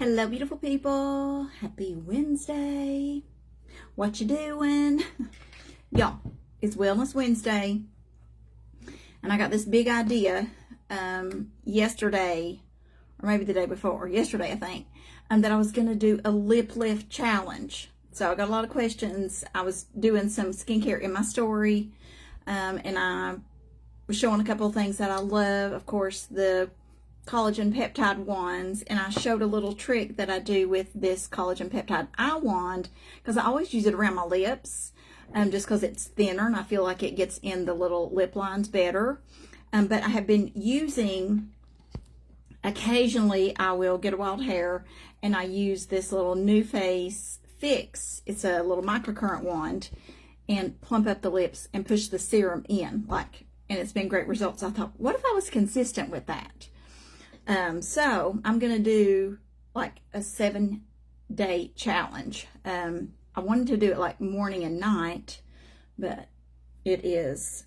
Hello, beautiful people. Happy Wednesday. What you doing? Y'all, it's Wellness Wednesday. And I got this big idea yesterday, or maybe the day before, yesterday I think, that I was going to do a lip lift challenge. So I got a lot of questions. I was doing some skincare in my story, and I was showing a couple of things that I love. Of course, the collagen peptide wands, and I showed a little trick that I do with this collagen peptide eye wand, because I always use it around my lips, just because it's thinner and I feel like it gets in the little lip lines better. But I have been using, occasionally I will get a wild hair and I use this little NuFace Fix. It's a little microcurrent wand, and plump up the lips and push the serum in, and it's been great results. I thought, what if I was consistent with that? So I'm going to do like a 7-day challenge. I wanted to do it like morning and night, but it is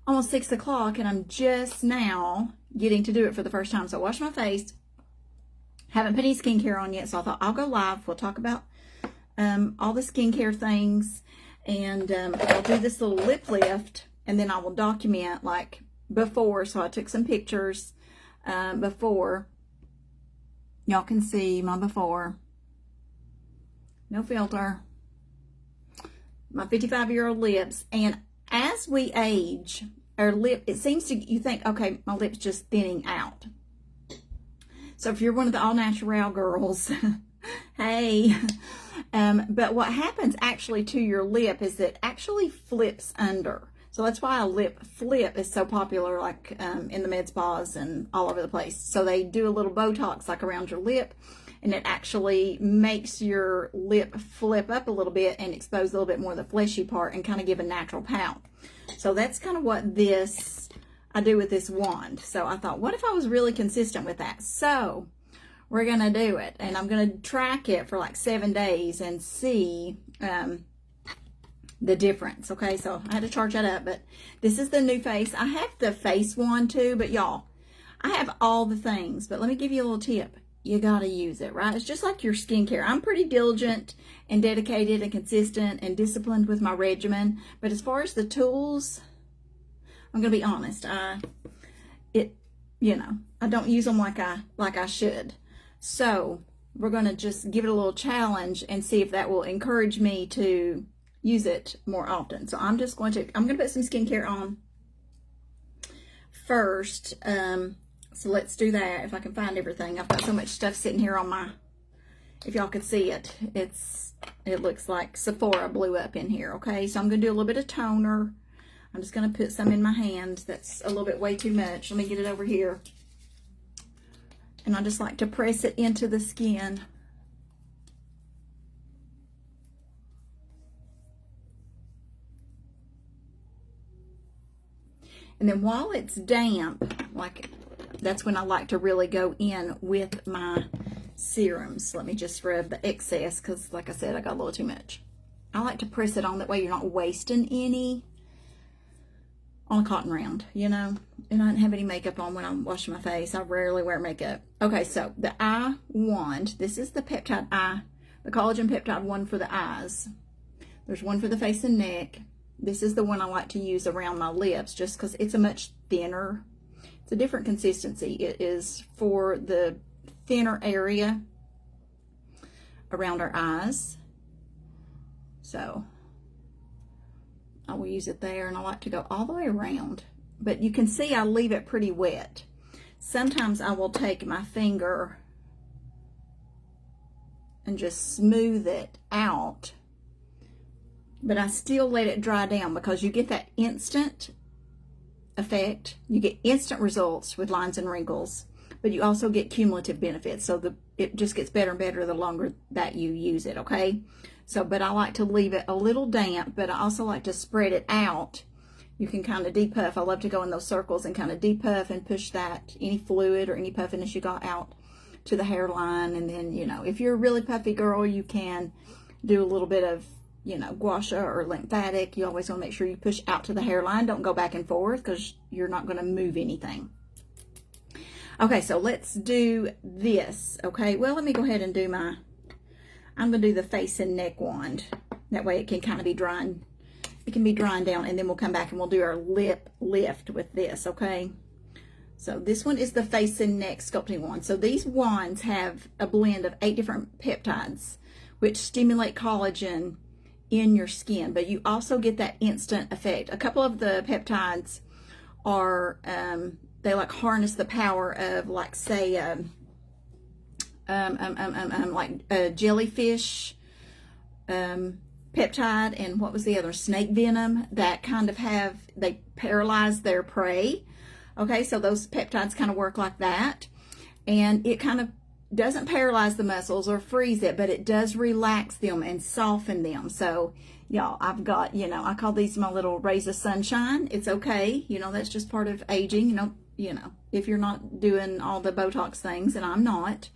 almost 6 o'clock and I'm just now getting to do it for the first time. So I washed my face, haven't put any skincare on yet. So I thought I'll go live. We'll talk about, all the skincare things, and, I'll do this little lip lift, and then I will document like before. So I took some pictures before. Y'all can see my before. No filter. My 55-year-old lips. And as we age, our lip, it seems to, you think, okay, my lip's just thinning out. So if you're one of the all-natural girls, hey. But what happens actually to your lip is that it actually flips under. So that's why a lip flip is so popular, like in the med spas and all over the place. So they do a little Botox like around your lip, and it actually makes your lip flip up a little bit and expose a little bit more of the fleshy part and kind of give a natural pout. So that's kind of what I do with this wand. So I thought, what if I was really consistent with that? So we're going to do it, and I'm going to track it for like 7 days and see the difference. Okay, so I had to charge that up, but this is the NuFace. I have the face wand too, but y'all, I have all the things, but let me give you a little tip. You gotta use it, right? It's just like your skincare. I'm pretty diligent and dedicated and consistent and disciplined with my regimen, but as far as the tools, I'm gonna be honest, I don't use them like I should. So we're gonna just give it a little challenge and see if that will encourage me to use it more often. So I'm going to put some skincare on first. So let's do that if I can find everything. I've got so much stuff sitting here on my, if y'all could see it, it looks like Sephora blew up in here. Okay, so I'm going to do a little bit of toner. I'm just going to put some in my hand. That's a little bit way too much. Let me get it over here. And I just like to press it into the skin. And then while it's damp, that's when I like to really go in with my serums. Let me just rub the excess, because like I said, I got a little too much. I like to press it on, that way you're not wasting any on a cotton round, And I didn't have any makeup on when I'm washing my face. I rarely wear makeup. Okay, so the eye wand, this is the peptide eye, the collagen peptide one for the eyes. There's one for the face and neck. This is the one I like to use around my lips, just because it's a much thinner. It's a different consistency. It is for the thinner area around our eyes. So I will use it there, and I like to go all the way around. But you can see I leave it pretty wet. Sometimes I will take my finger and just smooth it out, but I still let it dry down, because you get that instant effect. You get instant results with lines and wrinkles, but you also get cumulative benefits. So it just gets better and better the longer that you use it, okay? So, but I like to leave it a little damp, but I also like to spread it out. You can kind of depuff. I love to go in those circles and kind of depuff and push that, any fluid or any puffiness you got, out to the hairline. And then, if you're a really puffy girl, you can do a little bit of gua sha or lymphatic. You always want to make sure you push out to the hairline. Don't go back and forth, because you're not going to move anything. Okay, so let's do this. Okay, well, let me go ahead and do I'm going to do the face and neck wand. That way it can kind of be drying. It can be drying down, and then we'll come back and we'll do our lip lift with this, okay? So this one is the face and neck sculpting wand. So these wands have a blend of 8 different peptides, which stimulate collagen in your skin, but you also get that instant effect. A couple of the peptides are, they like harness the power of, like, say, like jellyfish peptide, and what was the other, snake venom, that kind of they paralyze their prey. Okay, so those peptides kind of work like that, and it kind of doesn't paralyze the muscles or freeze it, but it does relax them and soften them. So y'all, I've got, I call these my little rays of sunshine. It's okay, that's just part of aging. If you're not doing all the Botox things, and I'm not,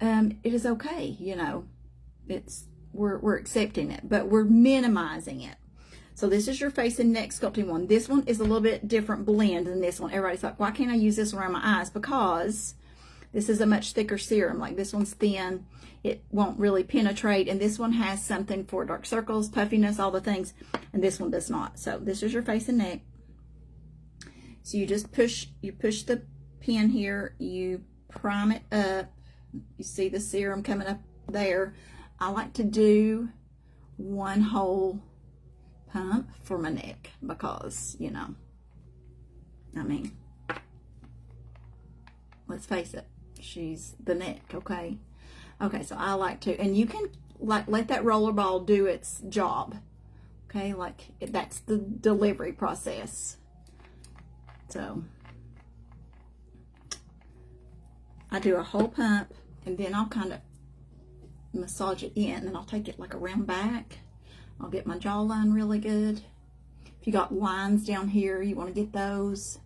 it is okay. We're accepting it, but we're minimizing it. So this is your face and neck sculpting one. This one is a little bit different blend than this one. Everybody's like, why can't I use this around my eyes? Because this is a much thicker serum. Like, this one's thin. It won't really penetrate. And this one has something for dark circles, puffiness, all the things. And this one does not. So this is your face and neck. So you just push the pen here. You prime it up. You see the serum coming up there. I like to do one whole pump for my neck because, let's face it, she's the neck, okay? Okay, so I like to, and you can let that roller ball do its job, okay? Like, that's the delivery process. So I do a whole pump, and then I'll kind of massage it in, and I'll take it like around back. I'll get my jawline really good. If you got lines down here, you want to get those.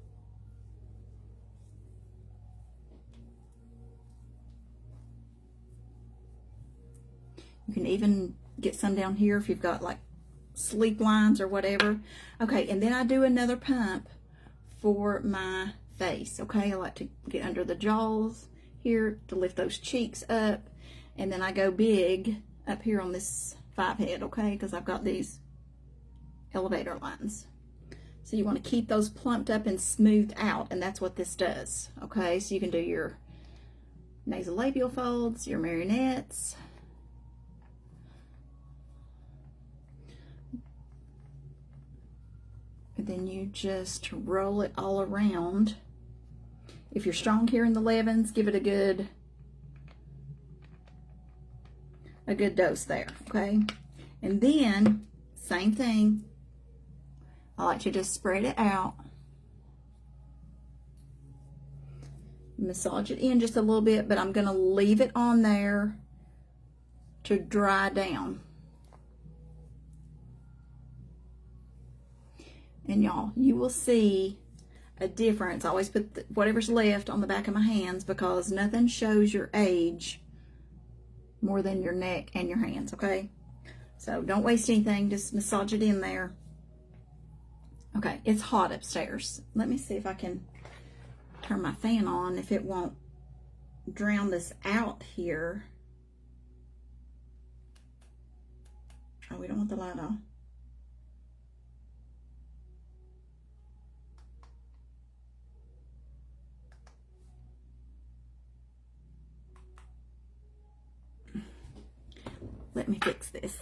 You can even get some down here if you've got like sleep lines or whatever. Okay, and then I do another pump for my face, okay? I like to get under the jaws here to lift those cheeks up, and then I go big up here on this 5 head, okay? Because I've got these elevator lines. So you want to keep those plumped up and smoothed out, and that's what this does, okay? So you can do your nasolabial folds, your marionettes. And then you just roll it all around. If you're strong here in the 11s, give it a good dose there, okay? And then, same thing. I like to just spread it out. Massage it in just a little bit, but I'm going to leave it on there to dry down. And y'all, you will see a difference. I always put whatever's left on the back of my hands because nothing shows your age more than your neck and your hands, okay? So don't waste anything, just massage it in there. Okay, it's hot upstairs. Let me see if I can turn my fan on, if it won't drown this out here. Oh, we don't want the light on. Let me fix this.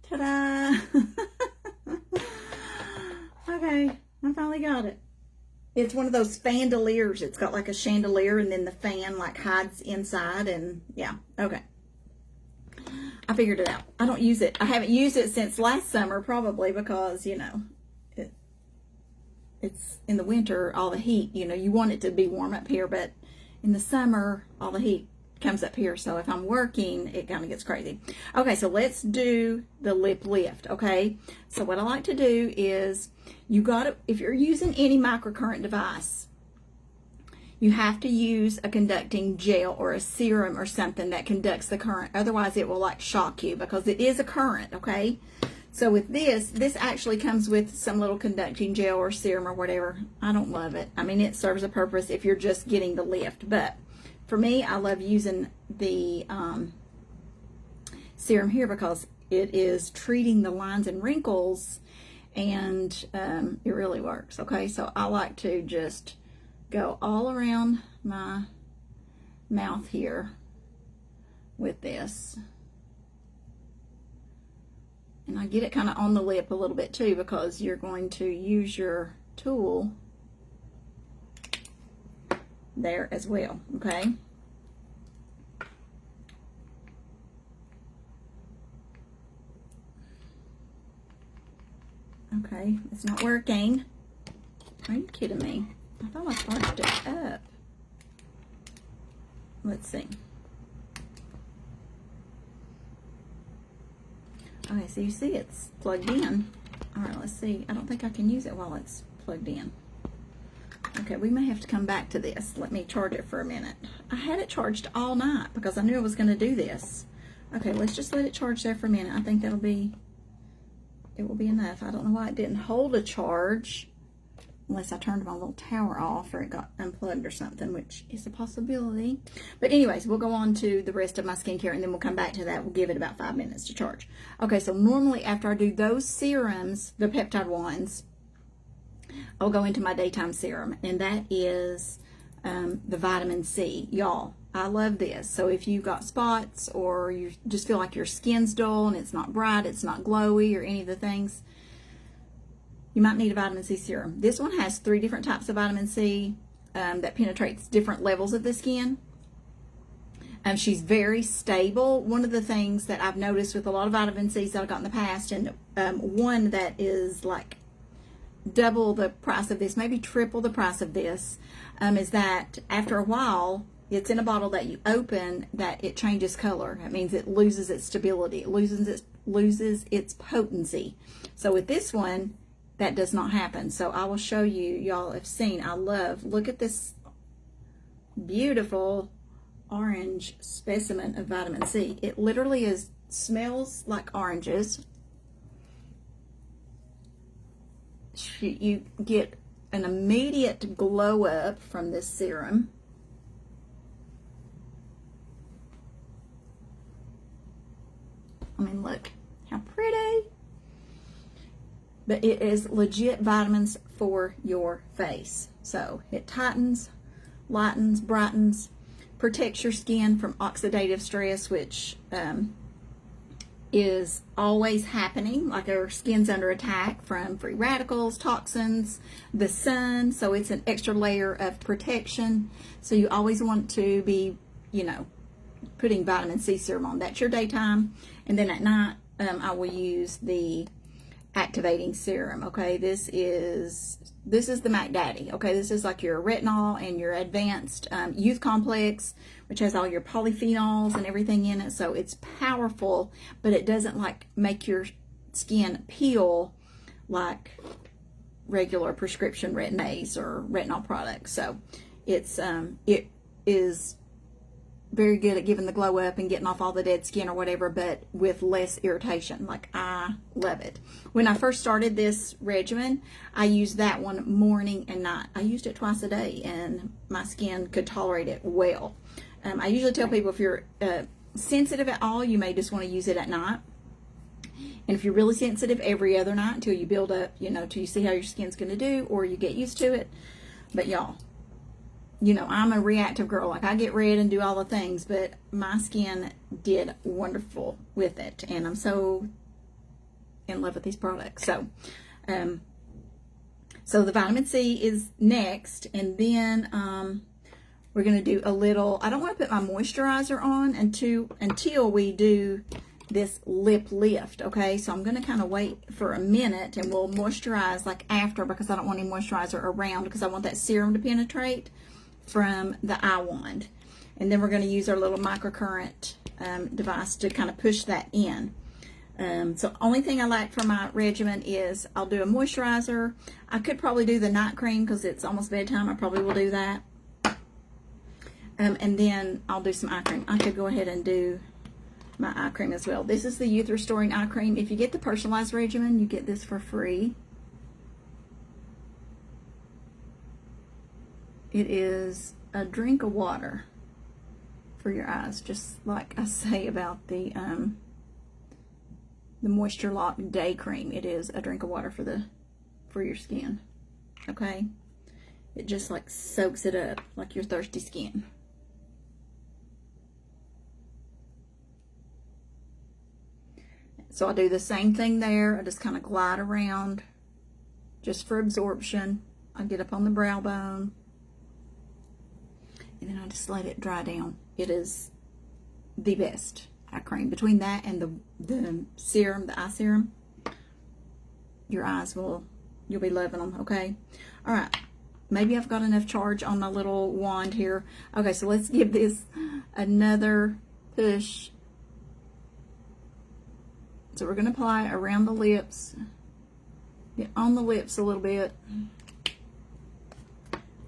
Ta-da! Okay, I finally got it. It's one of those fandeliers. It's got like a chandelier, and then the fan like hides inside, and yeah, okay. I figured it out. I don't use it. I haven't used it since last summer, probably because, it's in the winter, all the heat, you want it to be warm up here, but in the summer, all the heat comes up here. So if I'm working, it kind of gets crazy. Okay, so let's do the lip lift, okay? So what I like to do is, if you're using any microcurrent device, you have to use a conducting gel or a serum or something that conducts the current. Otherwise, it will like shock you because it is a current, okay? So with this actually comes with some little conducting gel or serum or whatever. I don't love it. I mean, it serves a purpose if you're just getting the lift, but for me, I love using the serum here because it is treating the lines and wrinkles, and it really works, okay? So I like to just go all around my mouth here with this. And I get it kind of on the lip a little bit too, because you're going to use your tool there as well, okay? Okay, it's not working. Are you kidding me? I thought I charged it up. Let's see. Okay, so you see it's plugged in. All right, let's see. I don't think I can use it while it's plugged in. Okay, we may have to come back to this. Let me charge it for a minute. I had it charged all night because I knew I was going to do this. Okay, let's just let it charge there for a minute. I think it will be enough. I don't know why it didn't hold a charge unless I turned my little tower off or it got unplugged or something, which is a possibility. But anyways, we'll go on to the rest of my skincare and then we'll come back to that. We'll give it about 5 minutes to charge. Okay, so normally after I do those serums, the peptide ones, I'll go into my daytime serum, and that is the vitamin C. Y'all, I love this. So if you've got spots or you just feel like your skin's dull and it's not bright, it's not glowy or any of the things, you might need a vitamin C serum. This one has 3 different types of vitamin C that penetrates different levels of the skin. She's very stable. One of the things that I've noticed with a lot of vitamin C's that I've got in the past, and one that is like double the price of this, maybe triple the price of this, is that after a while, it's in a bottle that you open that it changes color. That means it loses its stability. It loses its potency. So with this one, that does not happen. So I will show you, y'all have seen, look at this beautiful orange specimen of vitamin C. It literally smells like oranges. You get an immediate glow up from this serum. I mean, look how pretty. But it is legit vitamins for your face. So it tightens, lightens, brightens, protects your skin from oxidative stress, which is always happening. Like our skin's under attack from free radicals, toxins, the sun. So it's an extra layer of protection. So you always want to be, putting vitamin C serum on. That's your daytime. And then at night, I will use the activating serum. Okay, this is the Mac Daddy. Okay, this is like your retinol and your advanced youth complex, which has all your polyphenols and everything in it. So it's powerful, but it doesn't like make your skin peel like regular prescription retin-A's or retinol products. So it's it is very good at giving the glow up and getting off all the dead skin or whatever, but with less irritation. Like, I love it. When I first started this regimen, I used that one morning and night. I used it twice a day and my skin could tolerate it well. I usually tell people if you're sensitive at all, you may just want to use it at night. And if you're really sensitive, every other night until you build up, till you see how your skin's going to do or you get used to it. But y'all, I'm a reactive girl. Like, I get red and do all the things, but my skin did wonderful with it. And I'm so in love with these products. So, so the vitamin C is next. And then, we're going to do a little, I don't want to put my moisturizer on until we do this lip lift. Okay. So I'm going to kind of wait for a minute and we'll moisturize like after, because I don't want any moisturizer around because I want that serum to penetrate from the eye wand. And then we're going to use our little microcurrent device to kind of push that in. So only thing I like for my regimen is I'll do a moisturizer. I could probably do the night cream because it's almost bedtime. I probably will do that. And then I'll do some eye cream. I could go ahead and do my eye cream as well. This is the Youth Restoring Eye Cream. If you get the personalized regimen, you get this for free. It is a drink of water for your eyes, just like I say about the Moisture Lock Day Cream. It is a drink of water for your skin. Okay, it just like soaks it up like your thirsty skin. So I do the same thing there. I just kind of glide around just for absorption. I get up on the brow bone, and then I just let it dry down. It is the best eye cream. Between that and the serum, the eye serum, your eyes you'll be loving them, okay? All right, maybe I've got enough charge on my little wand here. Okay, so let's give this another push. So we're going to apply around the lips, get on the lips a little bit,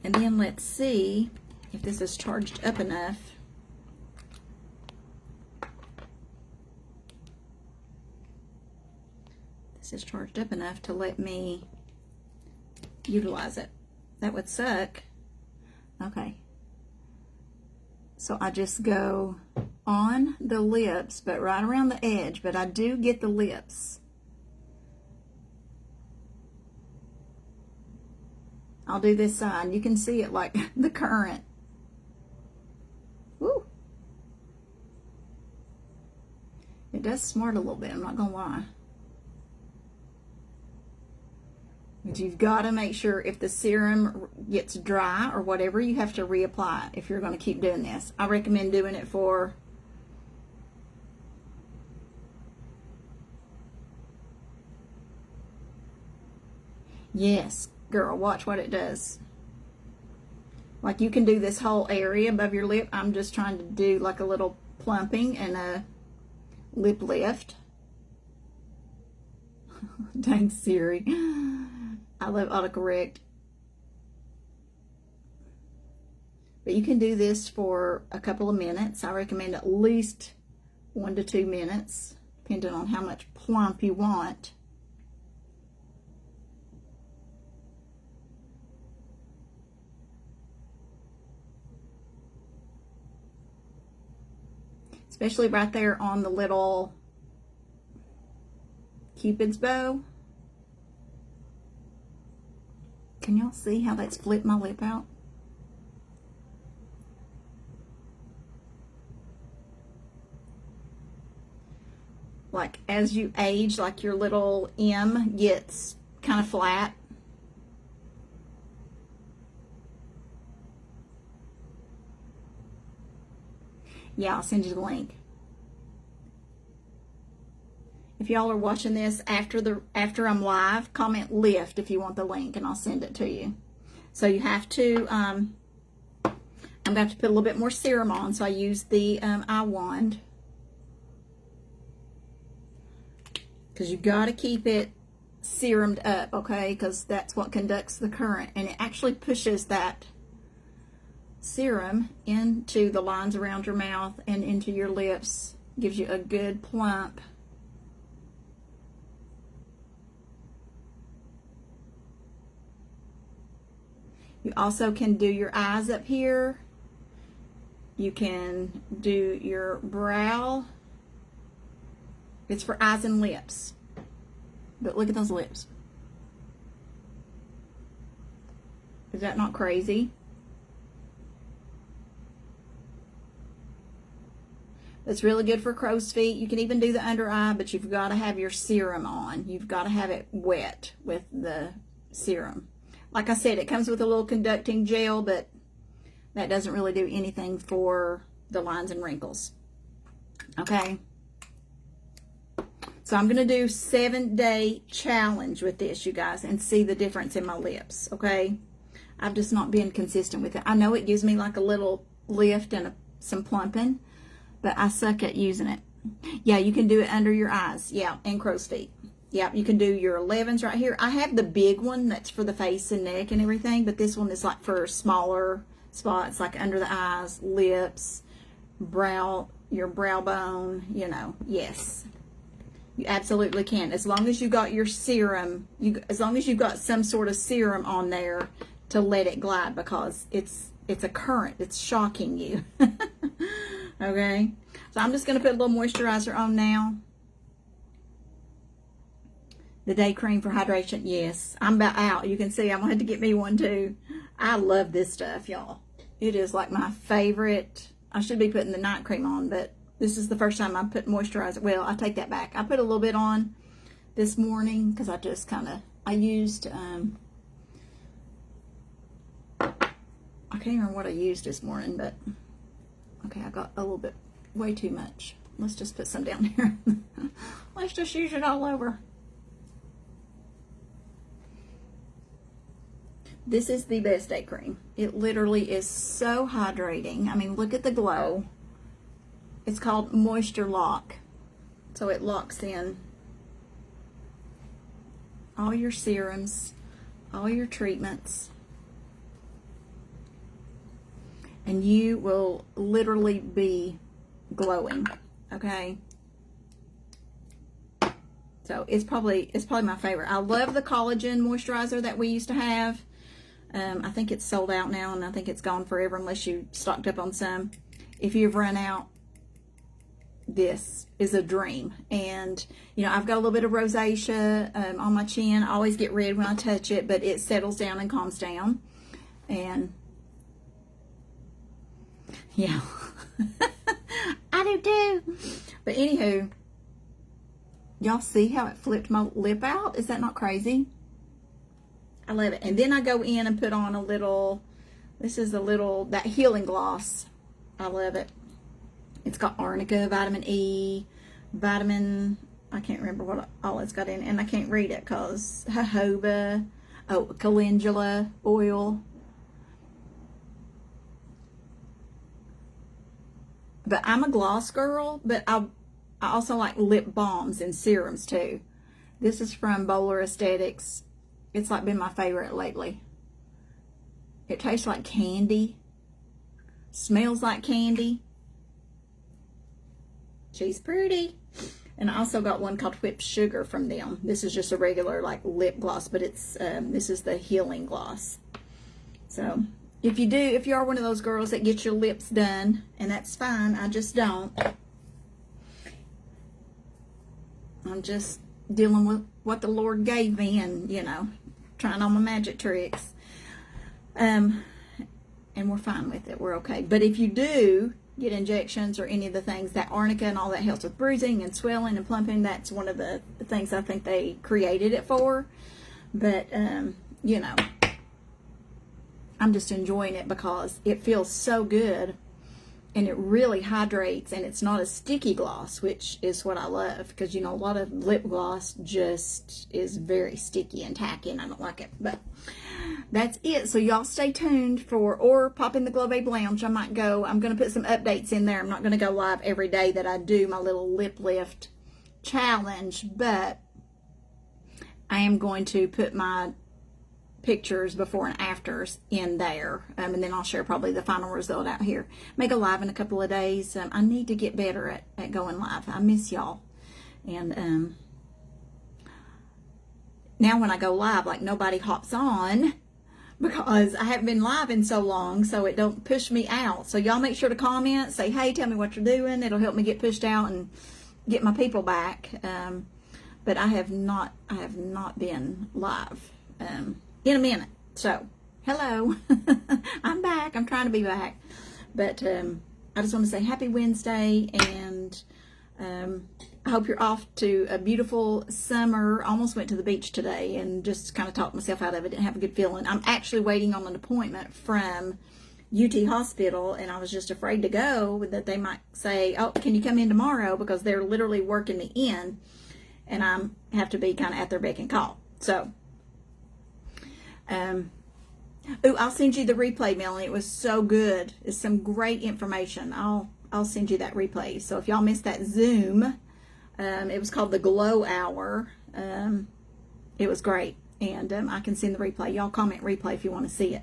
and then let's see if this is charged up enough. This is charged up enough to let me utilize it. That would suck. Okay. So I just go on the lips, but right around the edge, but I do get the lips. I'll do this side. You can see it like the current. Woo. It does smart a little bit, I'm not gonna lie. But you've got to make sure if the serum gets dry or whatever, you have to reapply it if you're going to keep doing this. I recommend doing it for yes, girl, watch what it does. Like you can do this whole area above your lip. I'm just trying to do like a little plumping and a lip lift. Dang Siri. I love autocorrect. But you can do this for a couple of minutes. I recommend at least 1 to 2 minutes, depending on how much plump you want. Especially right there on the little Cupid's bow. Can y'all see how that's flipped my lip out? Like as you age, like your little M gets kind of flat. Yeah, I'll send you the link. If y'all are watching this after I'm live, comment lift if you want the link and I'll send it to you. So you have to, I'm going to have to put a little bit more serum on, so I use the eye wand. Because you've got to keep it serumed up, okay? Because that's what conducts the current. And it actually pushes that serum into the lines around your mouth and into your lips. Gives you a good plump. You also can do your eyes up here. You can do your brow. It's for eyes and lips. But look at those lips. Is that not crazy? It's really good for crow's feet. You can even do the under eye, but you've got to have your serum on. You've got to have it wet with the serum. Like I said, it comes with a little conducting gel, but that doesn't really do anything for the lines and wrinkles. Okay? So I'm going to do 7-day challenge with this, you guys, and see the difference in my lips, okay? I've just not been consistent with it. I know it gives me like a little lift and some plumping, but I suck at using it. Yeah, you can do it under your eyes. Yeah, and crow's feet. Yeah, you can do your 11s right here. I have the big one that's for the face and neck and everything, but this one is like for smaller spots, like under the eyes, lips, brow, your brow bone, you know. Yes, you absolutely can. As long as you got your serum, as long as you've got some sort of serum on there to let it glide, because it's a current. It's shocking you. Okay, so I'm just going to put a little moisturizer on now. The day cream for hydration. Yes, I'm about out. You can see I'm going to have to get me one too. I love this stuff, y'all. It is like my favorite. I should be putting the night cream on, but this is the first time I put moisturizer. Well, I take that back. I put a little bit on this morning because I just I used, I can't remember what I used this morning, but okay, I got a little bit, way too much. Let's just put some down here. Let's just use it all over. This is the best day cream. It literally is so hydrating. I mean, look at the glow. It's called Moisture Lock. So it locks in all your serums, all your treatments, and you will literally be glowing. Okay? So it's probably my favorite. I love the collagen moisturizer that we used to have. I think it's sold out now, and I think it's gone forever unless you stocked up on some. If you've run out, this is a dream. And, you know, I've got a little bit of rosacea on my chin. I always get red when I touch it, but it settles down and calms down. And, yeah. I do too. But anywho, y'all see how it flipped my lip out? Is that not crazy? I love it. And then I go in and put on a little, this is that healing gloss. I love it. It's got arnica, vitamin E, I can't remember what all it's got in, and I can't read it because jojoba, calendula oil. But I'm a gloss girl, but I also like lip balms and serums too. This is from Bowler Aesthetics. It's like been my favorite lately. It tastes like candy. Smells like candy. She's pretty. And I also got one called Whipped Sugar from them. This is just a regular like lip gloss, but it's this is the healing gloss. So if you are one of those girls that get your lips done, and that's fine, I just don't. I'm just dealing with what the Lord gave me, and you know, trying all my magic tricks. And we're fine with it. We're okay. But if you do get injections or any of the things, that arnica and all that helps with bruising and swelling and plumping, that's one of the things I think they created it for. But, you know, I'm just enjoying it because it feels so good, and it really hydrates, and it's not a sticky gloss, which is what I love, because, you know, a lot of lip gloss just is very sticky and tacky, and I don't like it. But that's it. So y'all stay tuned or pop in the Glow Babe Lounge. I might go. I'm going to put some updates in there. I'm not going to go live every day that I do my little lip lift challenge, but I am going to put my pictures before and afters in there, and then I'll share probably the final result out here. May go live in a couple of days. I need to get better at going live. I miss y'all. And now when I go live, like, nobody hops on because I haven't been live in so long, so it don't push me out. So y'all make sure to comment, say hey, tell me what you're doing. It'll help me get pushed out and get my people back. But I have not been live in a minute. So hello. I'm back. I'm trying to be back. But I just want to say happy Wednesday, and I hope you're off to a beautiful summer. Almost went to the beach today and just kind of talked myself out of it. Didn't have a good feeling. I'm actually waiting on an appointment from UT Hospital, and I was just afraid to go, that they might say, oh, can you come in tomorrow, because they're literally working me in, and I have to be kind of at their beck and call. So Ooh, I'll send you the replay, Melanie. It was so good. It's some great information. I'll send you that replay. So if y'all missed that Zoom, it was called the Glow Hour. It was great, and I can send the replay. Y'all comment replay if you want to see it.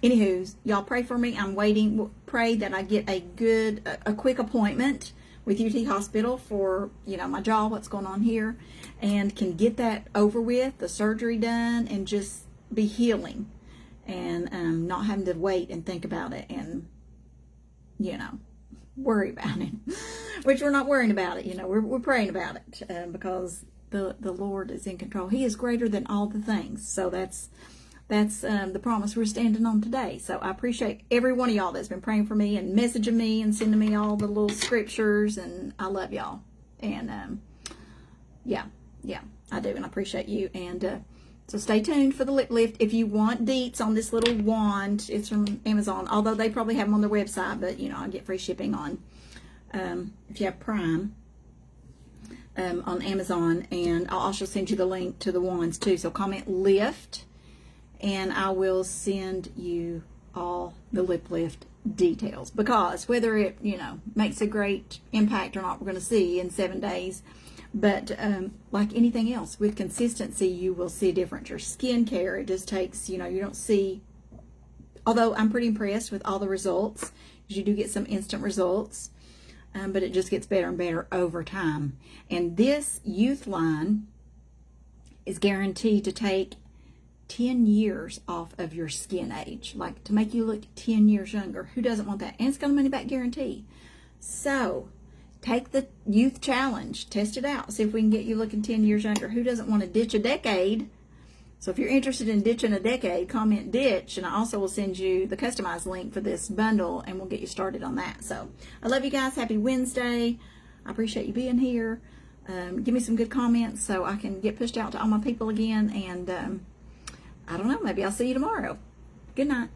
Anywho, y'all pray for me. I'm waiting. Pray that I get a quick appointment with UT Hospital for, my jaw, what's going on here, and can get that over with, the surgery done, and just be healing, and not having to wait and think about it and, worry about it, which we're not worrying about it. We're praying about it, because the Lord is in control. He is greater than all the things. So that's the promise we're standing on today. So I appreciate every one of y'all that's been praying for me and messaging me and sending me all the little scriptures, and I love y'all. And yeah, I do, and I appreciate you. And so stay tuned for the lip lift. If you want deets on this little wand, it's from Amazon, although they probably have them on their website, but I get free shipping on if you have Prime on Amazon. And I'll also send you the link to the wands too. So comment lift, and I will send you all the lip lift details, because whether it, makes a great impact or not, we're going to see in 7 days. But like anything else, with consistency, you will see a difference. Your skincare, it just takes, you don't see, although I'm pretty impressed with all the results, because you do get some instant results, but it just gets better and better over time. And this youth line is guaranteed to take 10 years off of your skin age, like to make you look 10 years younger. Who doesn't want that? And it's got a money back guarantee. So take the youth challenge, test it out, see if we can get you looking 10 years younger. Who doesn't want to ditch a decade? So if you're interested in ditching a decade, comment ditch, and I also will send you the customized link for this bundle, and we'll get you started on that. So I love you guys. Happy Wednesday. I appreciate you being here. Give me some good comments so I can get pushed out to all my people again. And I don't know, maybe I'll see you tomorrow. Good night.